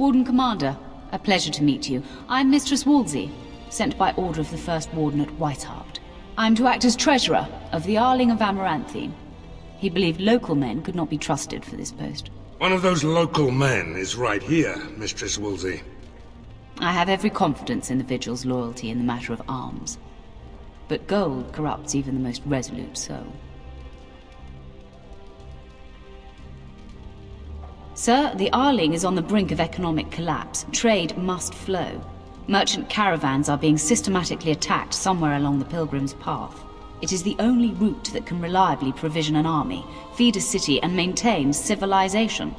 Warden Commander, a pleasure to meet you. I'm Mistress Wolsey, sent by order of the First Warden at Whitehart. I'm to act as treasurer of the Arling of Amaranthine. He believed local men could not be trusted for this post. One of those local men is right here, Mistress Wolsey. I have every confidence in the Vigil's loyalty in the matter of arms. But gold corrupts even the most resolute soul. Sir, the Arling is on the brink of economic collapse. Trade must flow. Merchant caravans are being systematically attacked somewhere along the Pilgrim's Path. It is the only route that can reliably provision an army, feed a city, and maintain civilization.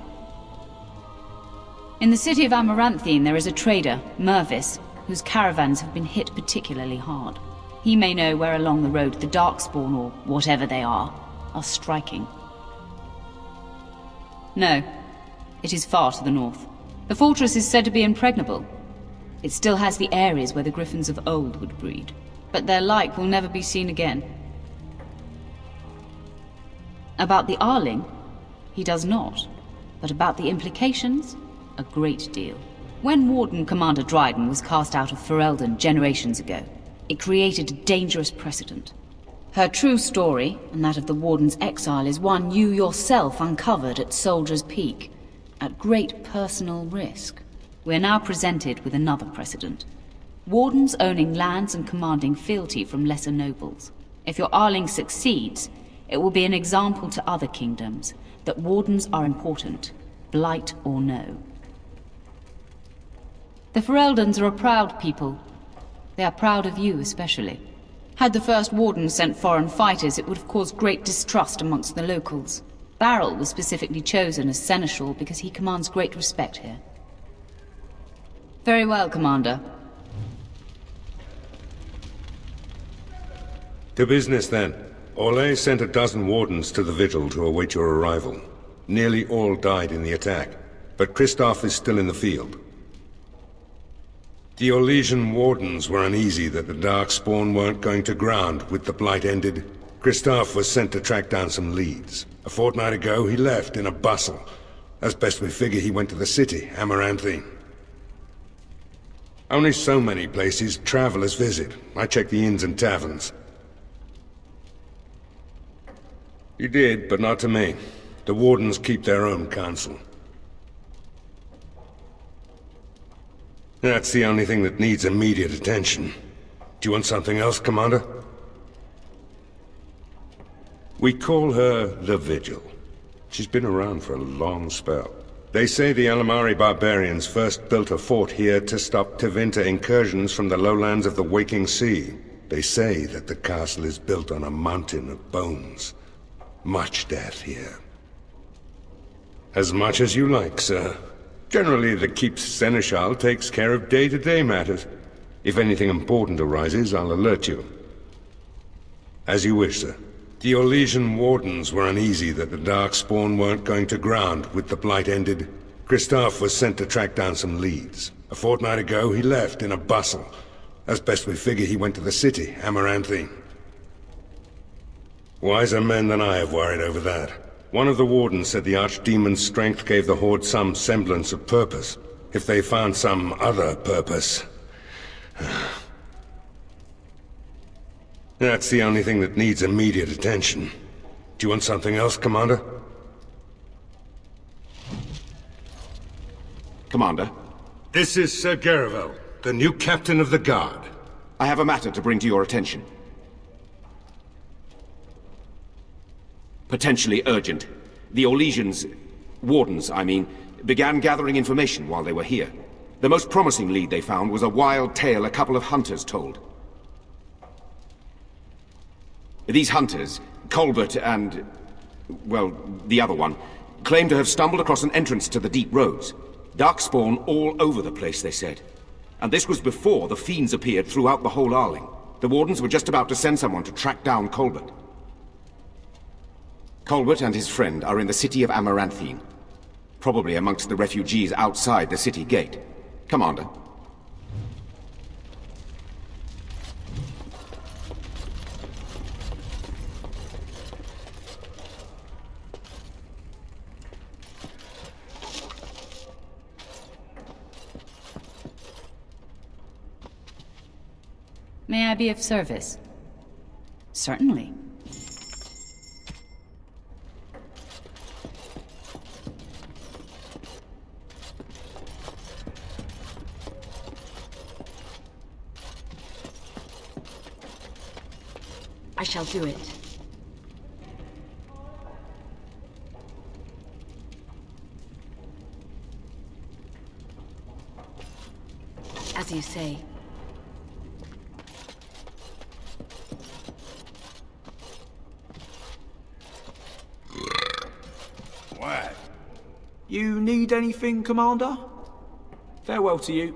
In the city of Amaranthine, there is a trader, Mervis, whose caravans have been hit particularly hard. He may know where along the road the Darkspawn, or whatever they are striking. No. It is far to the north. The fortress is said to be impregnable. It still has the areas where the griffins of old would breed, but their like will never be seen again. About the Arling, he does not, but about the implications, a great deal. When Warden Commander Dryden was cast out of Ferelden generations ago, it created a dangerous precedent. Her true story, and that of the Warden's exile, is one you yourself uncovered at Soldier's Peak, at great personal risk. We're now presented with another precedent. Wardens owning lands and commanding fealty from lesser nobles. If your Arling succeeds, it will be an example to other kingdoms that Wardens are important, blight or no. The Fereldans are a proud people. They are proud of you especially. Had the First Warden sent foreign fighters, it would have caused great distrust amongst the locals. Barrel was specifically chosen as seneschal because he commands great respect here. Very well, Commander. To business, then. Orlais sent a dozen wardens to the Vigil to await your arrival. Nearly all died in the attack, but Kristoff is still in the field. The Orlesian wardens were uneasy that the Darkspawn weren't going to ground with the Blight ended. Kristoff was sent to track down some leads. A fortnight ago, he left in a bustle. As best we figure, he went to the city, Amaranthine. Only so many places travelers visit. I checked the inns and taverns. You did, but not to me. The wardens keep their own counsel. That's the only thing that needs immediate attention. Do you want something else, Commander? We call her the Vigil. She's been around for a long spell. They say the Alamari barbarians first built a fort here to stop Tevinter incursions from the lowlands of the Waking Sea. They say that the castle is built on a mountain of bones. Much death here. As much as you like, sir. Generally, the Keep's Seneschal takes care of day-to-day matters. If anything important arises, I'll alert you. As you wish, sir. The Orlesian wardens were uneasy that the Darkspawn weren't going to ground with the Blight ended. Kristoff was sent to track down some leads. A fortnight ago, he left in a bustle. As best we figure, he went to the city, Amaranthine. Wiser men than I have worried over that. One of the wardens said the Archdemon's strength gave the Horde some semblance of purpose. If they found some other purpose... That's the only thing that needs immediate attention. Do you want something else, Commander? Commander? This is Sir Garavel, the new captain of the Guard. I have a matter to bring to your attention. Potentially urgent. The Orlesians, wardens, I mean, began gathering information while they were here. The most promising lead they found was a wild tale a couple of hunters told. These hunters, Colbert and... well, the other one, claim to have stumbled across an entrance to the deep roads. Darkspawn all over the place, they said. And this was before the fiends appeared throughout the whole Arling. The wardens were just about to send someone to track down Colbert. Colbert and his friend are in the city of Amaranthine. Probably amongst the refugees outside the city gate. Commander. May I be of service? Certainly. I shall do it. As you say. What? You need anything, Commander? Farewell to you.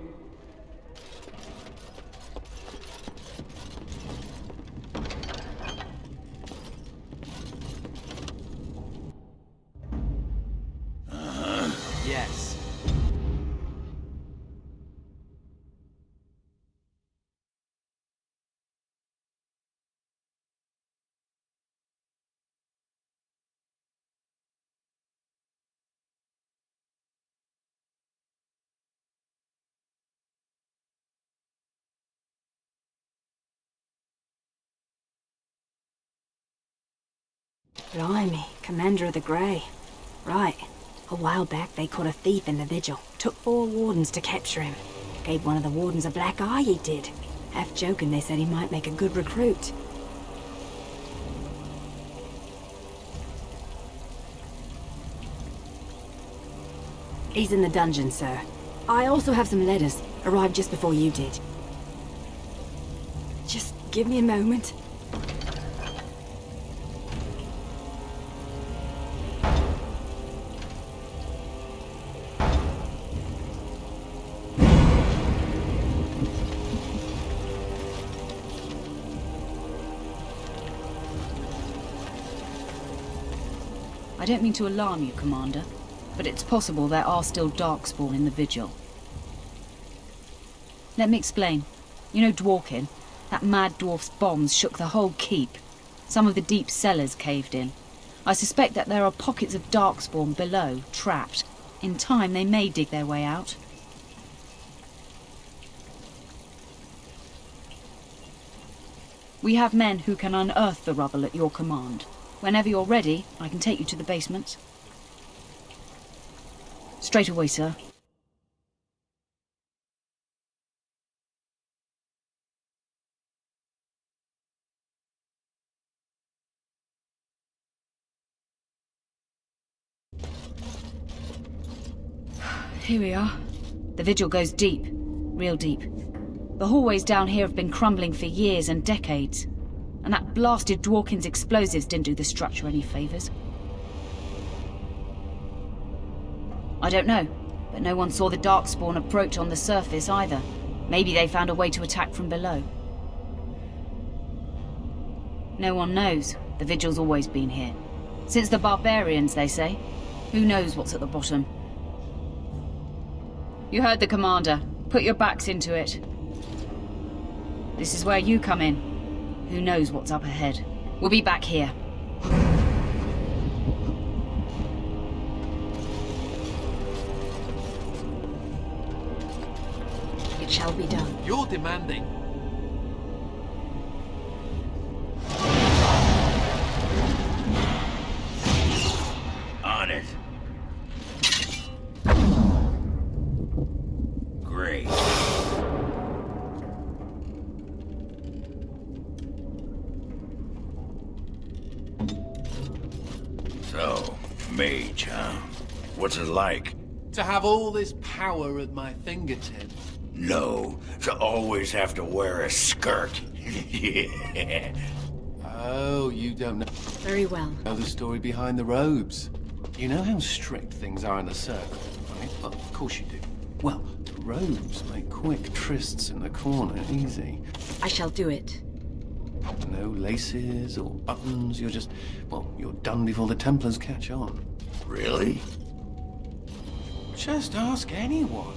Yes. Blimey, Commander of the Grey. Right. A while back they caught a thief in the Vigil. Took 4 wardens to capture him. Gave one of the wardens a black eye, he did. Half joking, they said he might make a good recruit. He's in the dungeon, sir. I also have some letters. Arrived just before you did. Just give me a moment. I don't mean to alarm you, Commander, but it's possible there are still Darkspawn in the Vigil. Let me explain. You know Dworkin? That mad dwarf's bombs shook the whole keep. Some of the deep cellars caved in. I suspect that there are pockets of Darkspawn below, trapped. In time, they may dig their way out. We have men who can unearth the rubble at your command. Whenever you're ready, I can take you to the basement. Straight away, sir. Here we are. The Vigil goes deep. Real deep. The hallways down here have been crumbling for years and decades. And that blasted Dworkin's explosives didn't do the structure any favors. I don't know, but no one saw the Darkspawn approach on the surface either. Maybe they found a way to attack from below. No one knows. The Vigil's always been here. Since the barbarians, they say. Who knows what's at the bottom? You heard the commander. Put your backs into it. This is where you come in. Who knows what's up ahead? We'll be back here. It shall be done. You're demanding. On it. Great. So, mage, huh? What's it like? To have all this power at my fingertips. No, to always have to wear a skirt. Yeah. Oh, you don't Very well. know the story behind the robes. You know how strict things are in the circle, right? Well, of course you do. Well, the robes make quick trysts in the corner easy. I shall do it. No laces or buttons, you're just... well, you're done before the Templars catch on. Really? Just ask anyone.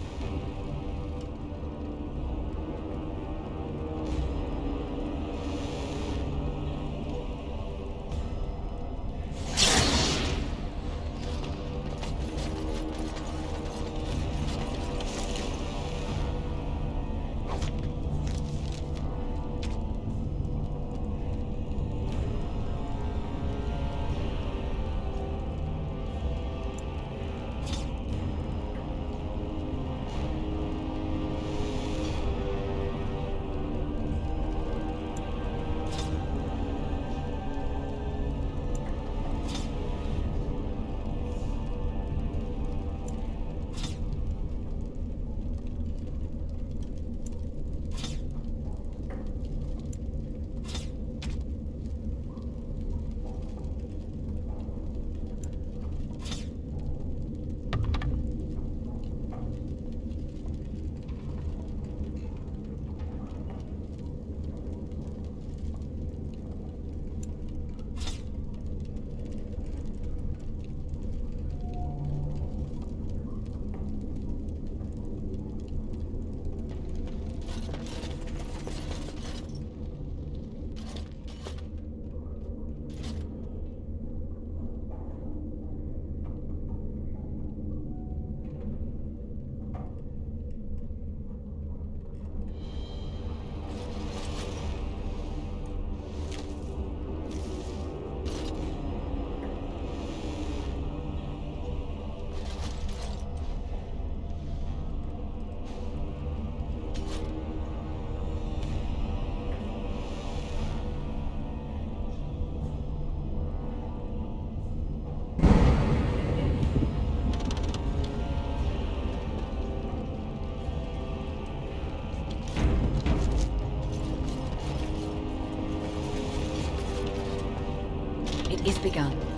begun.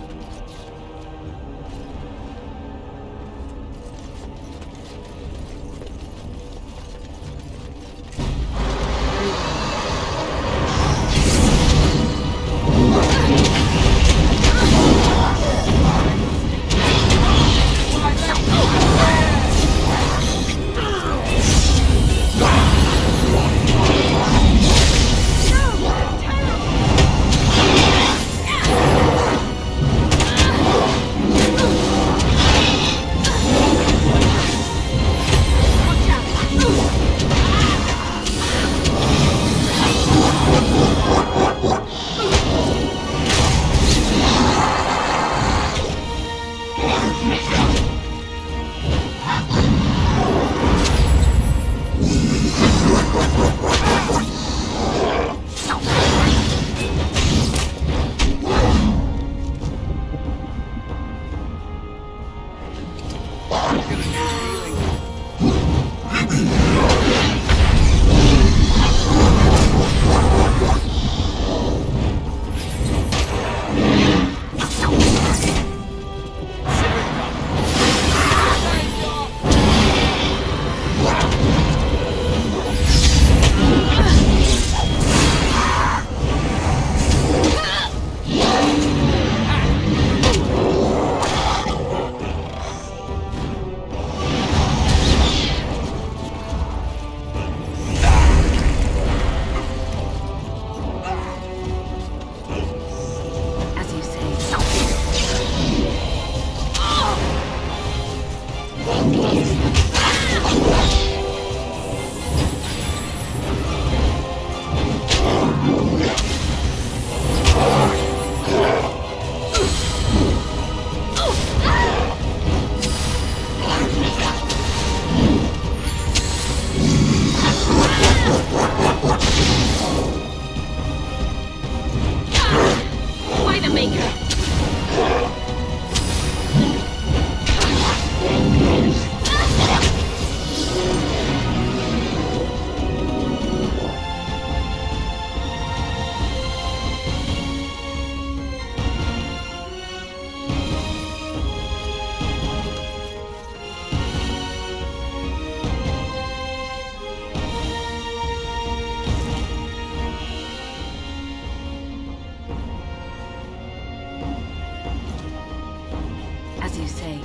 As you say.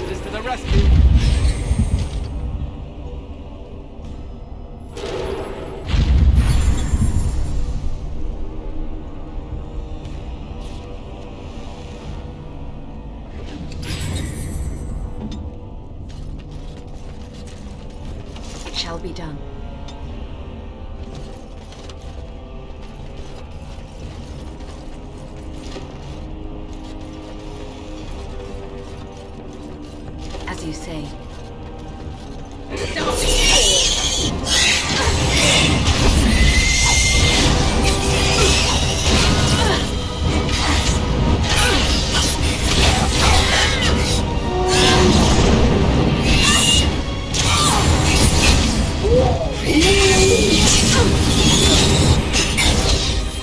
This to the rescue! Shall be done. As you say.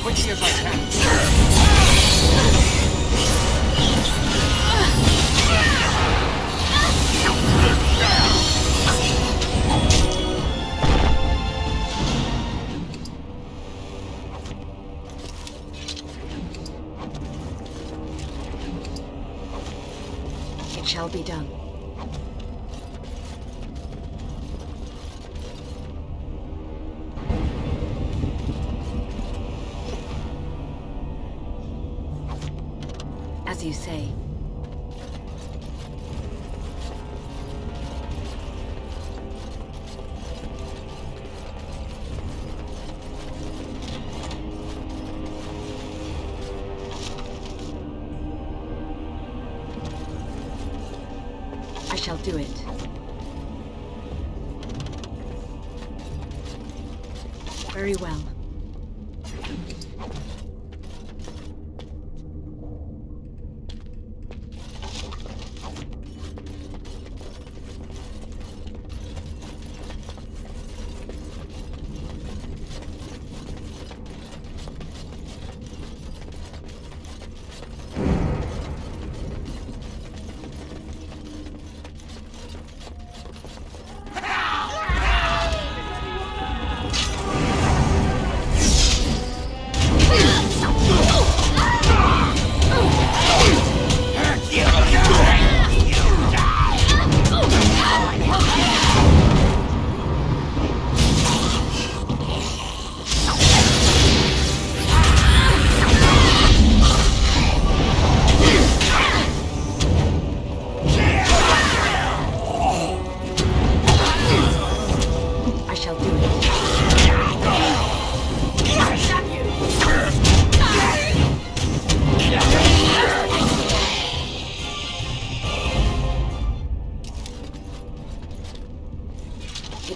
Quickly as I can. It shall be done. As you say. I shall do it. Very well.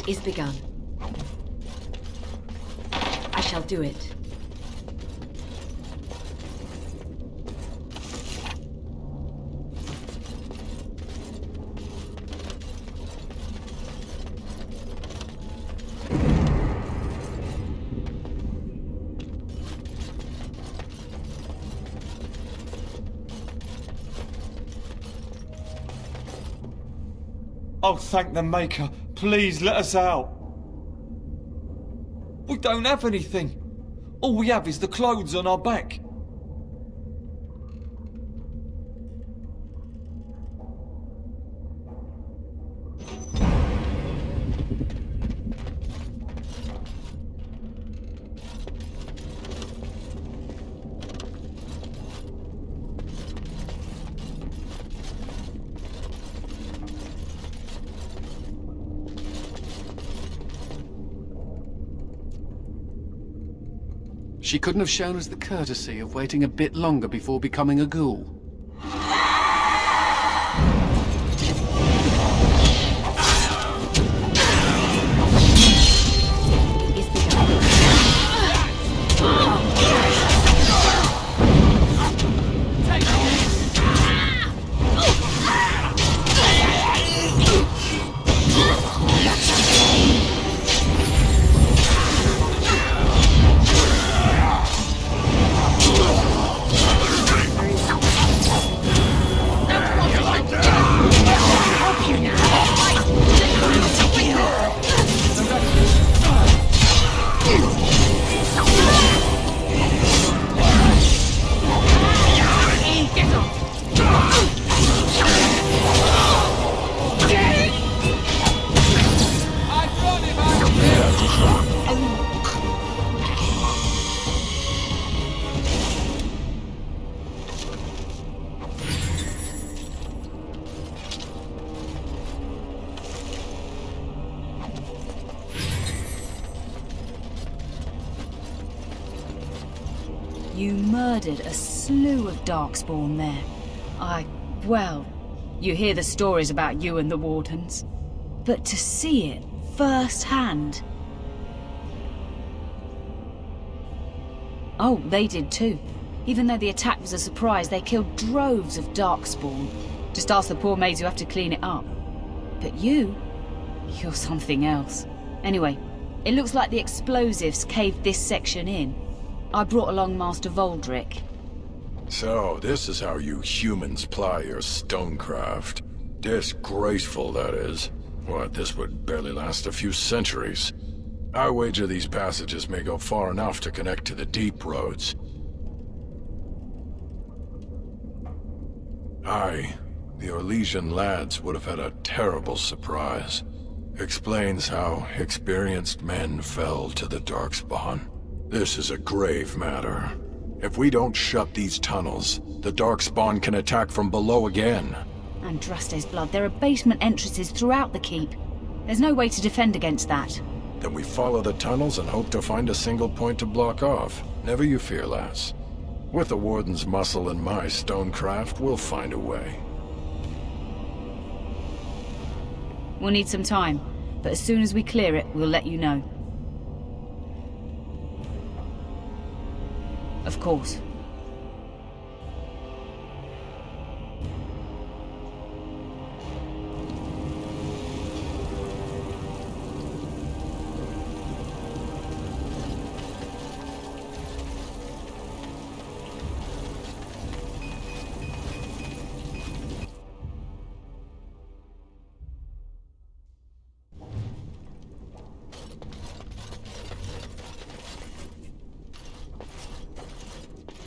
is begun. I shall do it. Oh, thank the Maker. Please let us out. We don't have anything. All we have is the clothes on our back. She couldn't have shown us the courtesy of waiting a bit longer before becoming a ghoul. You murdered a slew of Darkspawn there. Well, you hear the stories about you and the Wardens. But to see it firsthand... Oh, they did too. Even though the attack was a surprise, they killed droves of Darkspawn. Just ask the poor maids who have to clean it up. But you're something else. Anyway, it looks like the explosives caved this section in. I brought along Master Voldrick. So, this is how you humans ply your stonecraft. Disgraceful, that is. What, this would barely last a few centuries. I wager these passages may go far enough to connect to the deep roads. Aye, the Orlesian lads would have had a terrible surprise. Explains how experienced men fell to the Darkspawn. This is a grave matter. If we don't shut these tunnels, the Darkspawn can attack from below again. Andraste's blood, there are basement entrances throughout the keep. There's no way to defend against that. Then we follow the tunnels and hope to find a single point to block off. Never you fear, lass. With the Warden's muscle and my stonecraft, we'll find a way. We'll need some time, but as soon as we clear it, we'll let you know. Of course.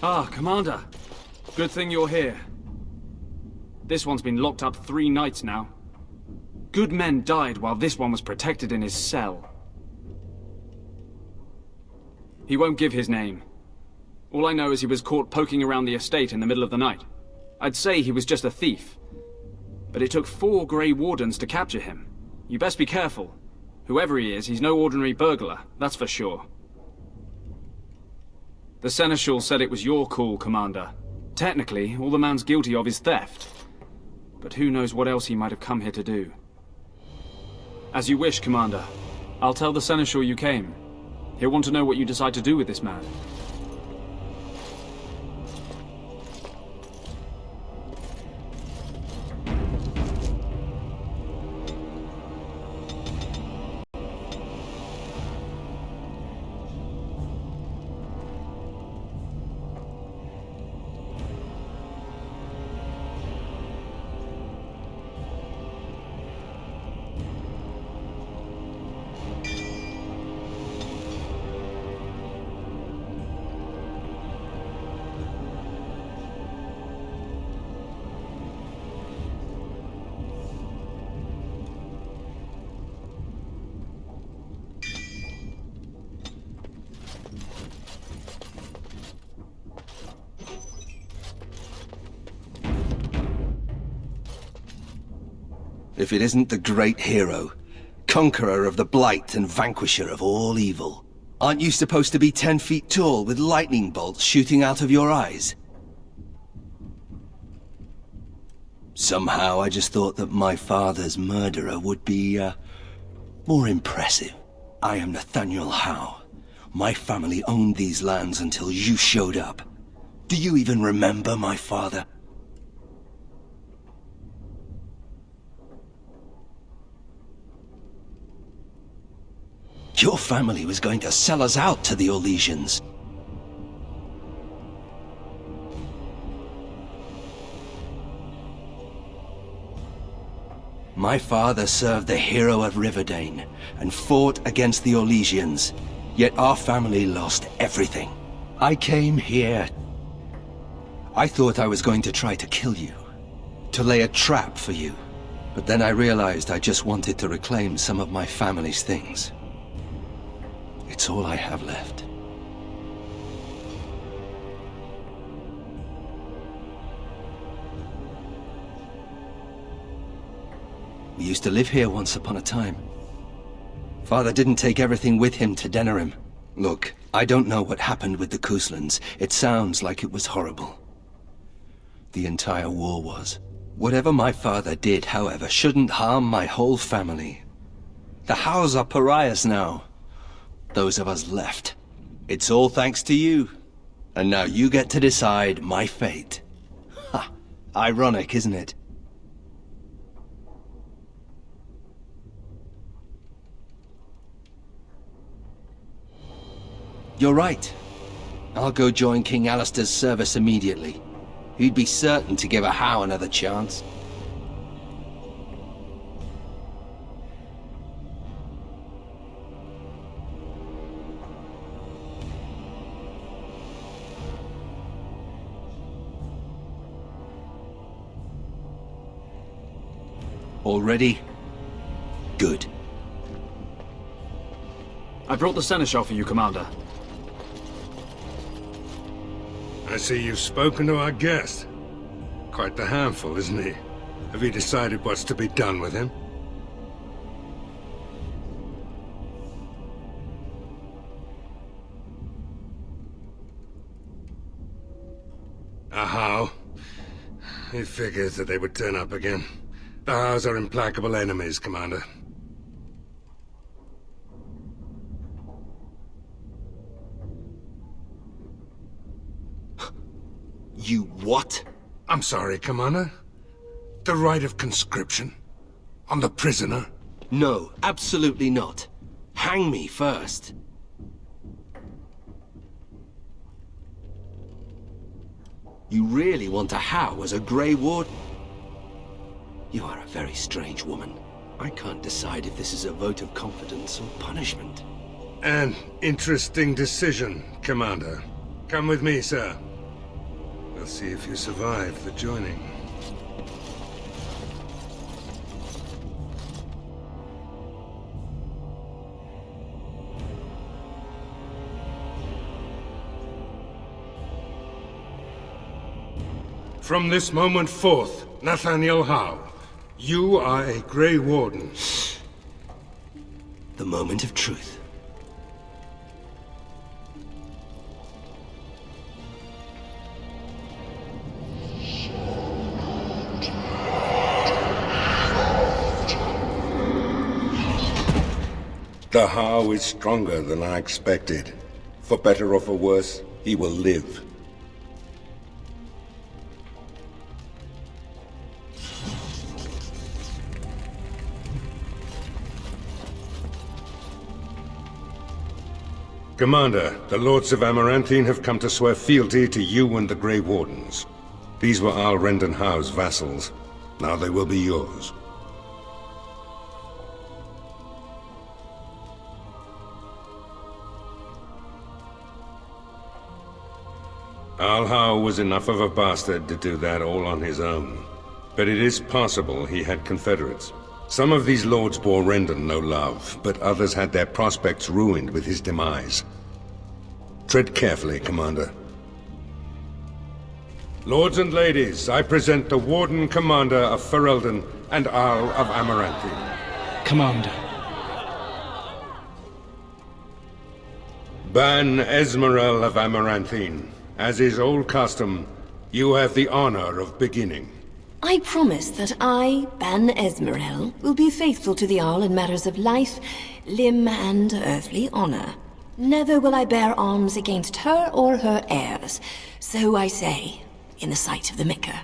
Ah, Commander. Good thing you're here. This one's been locked up 3 nights now. Good men died while this one was protected in his cell. He won't give his name. All I know is he was caught poking around the estate in the middle of the night. I'd say he was just a thief. But it took 4 Grey Wardens to capture him. You best be careful. Whoever he is, he's no ordinary burglar, that's for sure. The Seneschal said it was your call, Commander. Technically, all the man's guilty of is theft. But who knows what else he might have come here to do. As you wish, Commander. I'll tell the Seneschal you came. He'll want to know what you decide to do with this man. If it isn't the great hero, conqueror of the blight and vanquisher of all evil. Aren't you supposed to be 10 feet tall with lightning bolts shooting out of your eyes? Somehow I just thought that my father's murderer would be, more impressive. I am Nathaniel Howe. My family owned these lands until you showed up. Do you even remember my father? Your family was going to sell us out to the Orlesians. My father served the hero of Riverdane and fought against the Orlesians, yet our family lost everything. I came here. I thought I was going to try to kill you, to lay a trap for you, but then I realized I just wanted to reclaim some of my family's things. It's all I have left. We used to live here once upon a time. Father didn't take everything with him to Denerim. Look, I don't know what happened with the Couslands. It sounds like it was horrible. The entire war was. Whatever my father did, however, shouldn't harm my whole family. The Howes are pariahs now. Those of us left. It's all thanks to you. And now you get to decide my fate. Ha! Ironic, isn't it? You're right. I'll go join King Alistair's service immediately. He'd be certain to give a Howe another chance. All ready? Good. I brought the Seneschal for you, Commander. I see you've spoken to our guest. Quite the handful, isn't he? Have you decided what's to be done with him? A Howe? It figures that they would turn up again. The Howes are implacable enemies, Commander. You what? I'm sorry, Commander. The right of conscription? On the prisoner? No, absolutely not. Hang me first. You really want a Howe as a Grey Warden? You are a very strange woman. I can't decide if this is a vote of confidence or punishment. An interesting decision, Commander. Come with me, sir. We'll see if you survive the joining. From this moment forth, Nathaniel Howe, you are a Grey Warden. The moment of truth. The How is stronger than I expected. For better or for worse, he will live. Commander, the Lords of Amaranthine have come to swear fealty to you and the Grey Wardens. These were Al Rendon Howe's vassals. Now they will be yours. Al Howe was enough of a bastard to do that all on his own. But it is possible he had confederates. Some of these lords bore Rendon no love, but others had their prospects ruined with his demise. Tread carefully, Commander. Lords and ladies, I present the Warden Commander of Ferelden and Arl of Amaranthine. Commander. Ban Esmerel of Amaranthine. As is old custom, you have the honor of beginning. I promise that I, Ban Esmerel, will be faithful to the Arl in matters of life, limb, and earthly honor. Never will I bear arms against her or her heirs. So I say, in the sight of the Maker.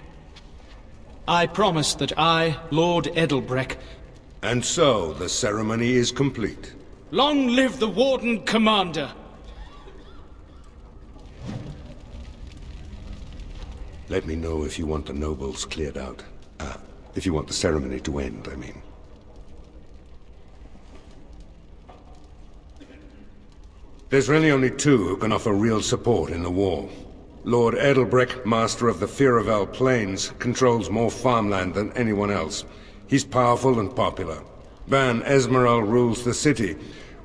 I promise that I, Lord Edelbreck... And so, the ceremony is complete. Long live the Warden Commander! Let me know if you want the nobles cleared out. If you want the ceremony to end, I mean. There's really only two who can offer real support in the war. Lord Edelbreck, master of the Firavel Plains, controls more farmland than anyone else. He's powerful and popular. Ban Esmeralda rules the city,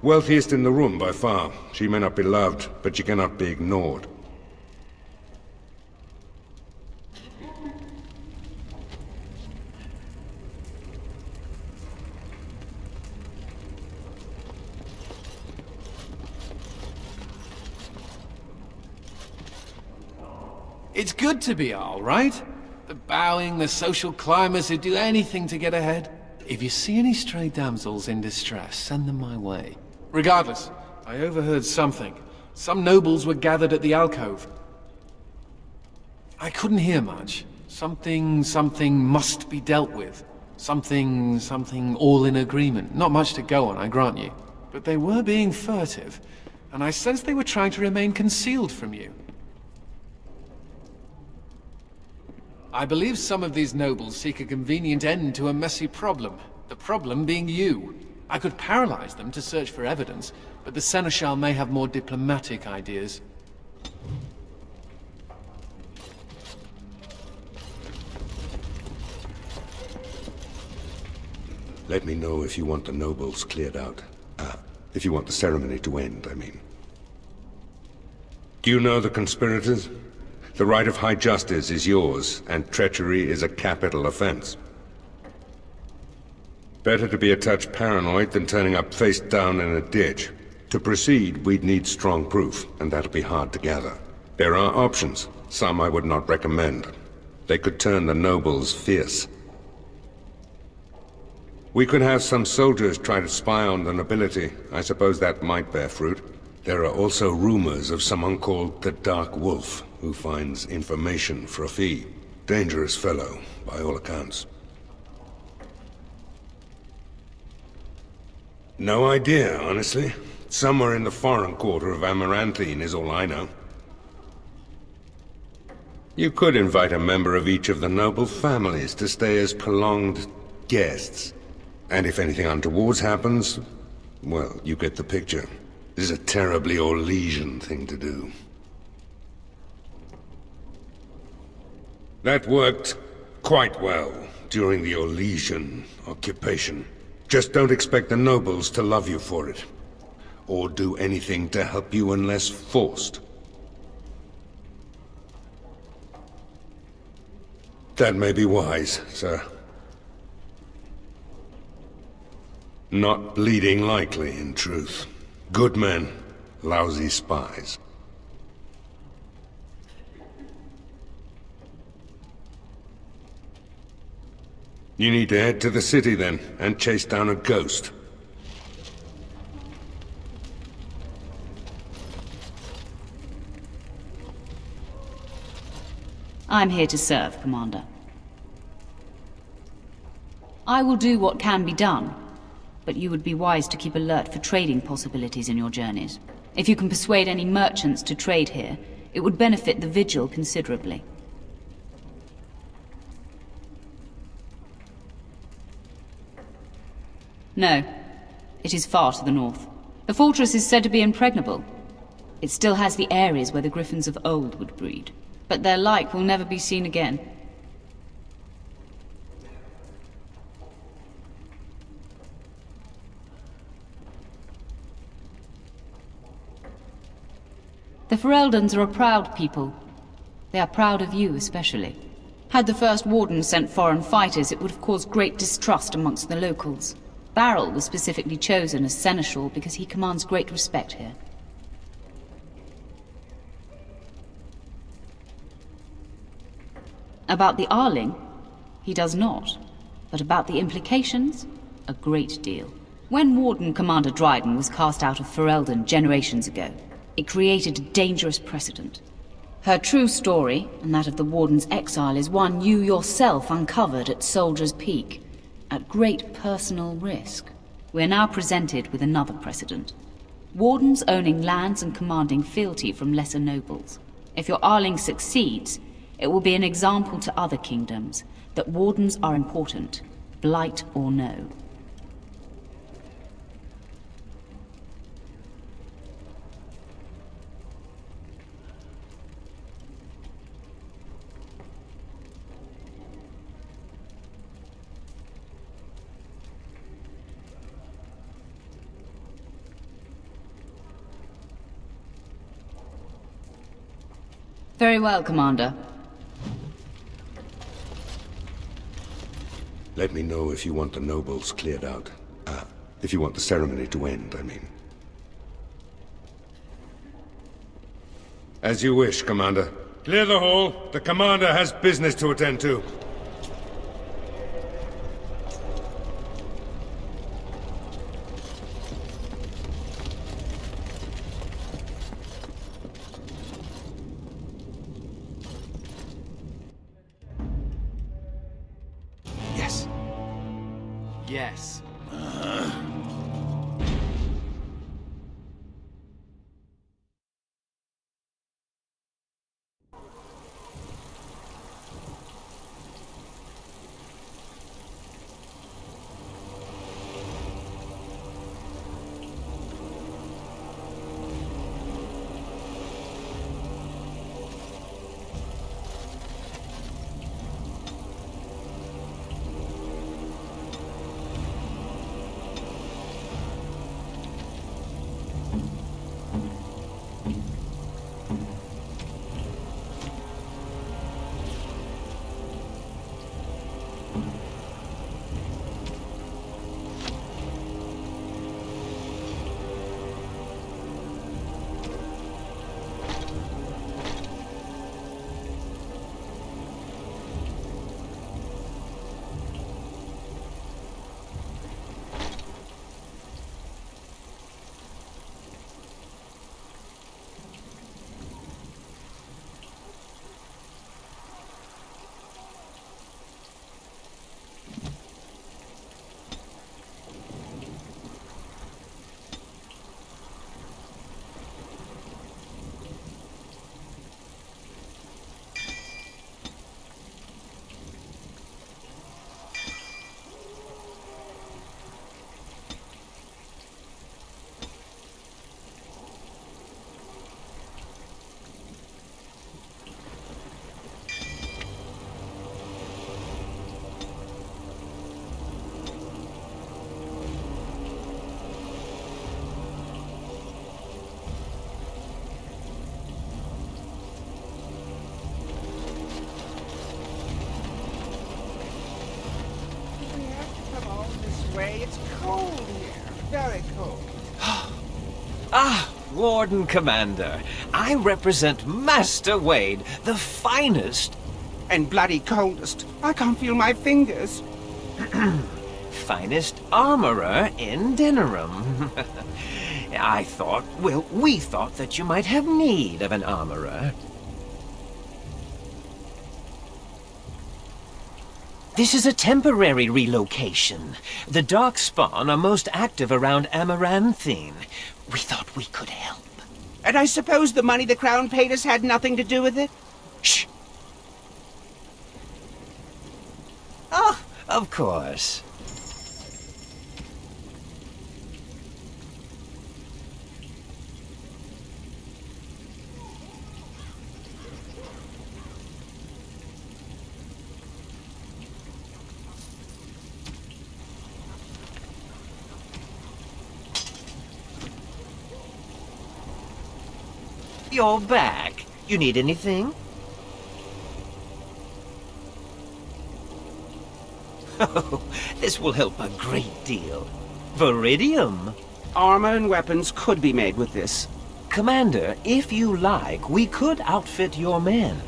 wealthiest in the room by far. She may not be loved, but she cannot be ignored. It's good to be Arl, right? The bowing, the social climbers who do anything to get ahead. If you see any stray damsels in distress, send them my way. Regardless, I overheard something. Some nobles were gathered at the alcove. I couldn't hear much. Something must be dealt with. Something all in agreement. Not much to go on, I grant you. But they were being furtive, and I sensed they were trying to remain concealed from you. I believe some of these nobles seek a convenient end to a messy problem. The problem being you. I could paralyze them to search for evidence, but the Seneschal may have more diplomatic ideas. Let me know if you want the nobles cleared out. If you want the ceremony to end, I mean. Do you know the conspirators? The right of high justice is yours, and treachery is a capital offense. Better to be a touch paranoid than turning up face down in a ditch. To proceed, we'd need strong proof, and that'll be hard to gather. There are options, some I would not recommend. They could turn the nobles fierce. We could have some soldiers try to spy on the nobility. I suppose that might bear fruit. There are also rumors of someone called the Dark Wolf, who finds information for a fee. Dangerous fellow, by all accounts. No idea, honestly. Somewhere in the foreign quarter of Amaranthine is all I know. You could invite a member of each of the noble families to stay as prolonged guests. And if anything untoward happens, well, you get the picture. This is a terribly Orlesian thing to do. That worked quite well during the Orlesian occupation. Just don't expect the nobles to love you for it, or do anything to help you unless forced. That may be wise, sir. Not bleeding likely, in truth. Good men, lousy spies. You need to head to the city then, and chase down a ghost. I'm here to serve, Commander. I will do what can be done, but you would be wise to keep alert for trading possibilities in your journeys. If you can persuade any merchants to trade here, it would benefit the Vigil considerably. No. It is far to the north. The fortress is said to be impregnable. It still has the areas where the griffins of old would breed, but their like will never be seen again. The Fereldans are a proud people. They are proud of you especially. Had the First Warden sent foreign fighters, it would have caused great distrust amongst the locals. Barrel was specifically chosen as seneschal because he commands great respect here. About the Arling, he does not. But about the implications, a great deal. When Warden Commander Dryden was cast out of Ferelden generations ago, it created a dangerous precedent. Her true story, and that of the Warden's exile, is one you yourself uncovered at Soldier's Peak, at great personal risk. We're now presented with another precedent. Wardens owning lands and commanding fealty from lesser nobles. If your Arling succeeds, it will be an example to other kingdoms that Wardens are important, blight or no. Very well, Commander. Let me know if you want the nobles cleared out. If you want the ceremony to end, I mean. As you wish, Commander. Clear the hall. The Commander has business to attend to. Yes. It's cold here. Very cold. Warden Commander. I represent Master Wade, the finest... And bloody coldest. I can't feel my fingers. finest armorer in Denerim. we thought that you might have need of an armorer. This is a temporary relocation. The Darkspawn are most active around Amaranthine. We thought we could help. And I suppose the money the Crown paid us had nothing to do with it? Shh! Oh, of course. You're back. You need anything? Oh, this will help a great deal. Viridium. Armor and weapons could be made with this. Commander, if you like, we could outfit your men.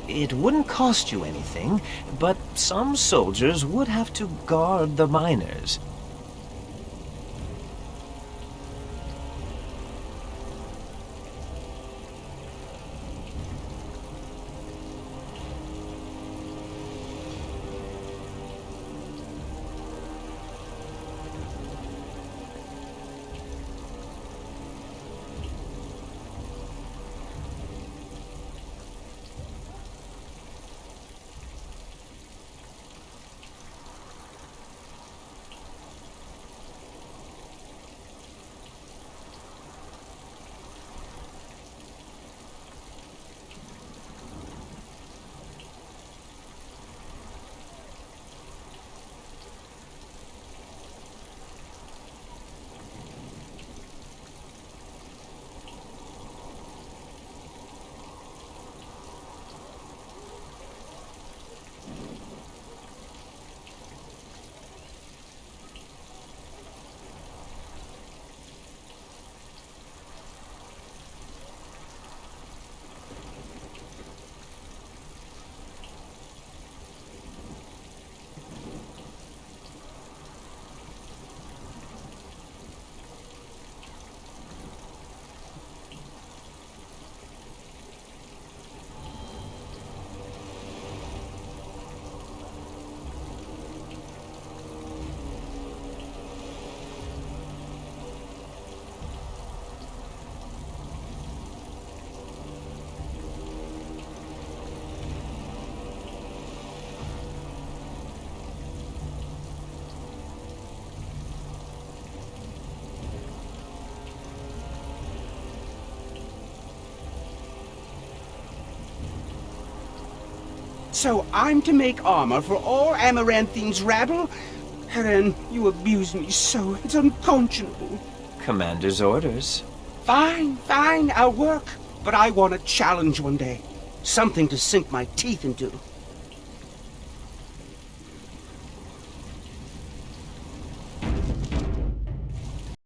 It wouldn't cost you anything, but some soldiers would have to guard the miners. So I'm to make armor for all Amaranthine's rabble? Helen, you abuse me so, it's unconscionable. Commander's orders. Fine, I'll work. But I want a challenge one day. Something to sink my teeth into.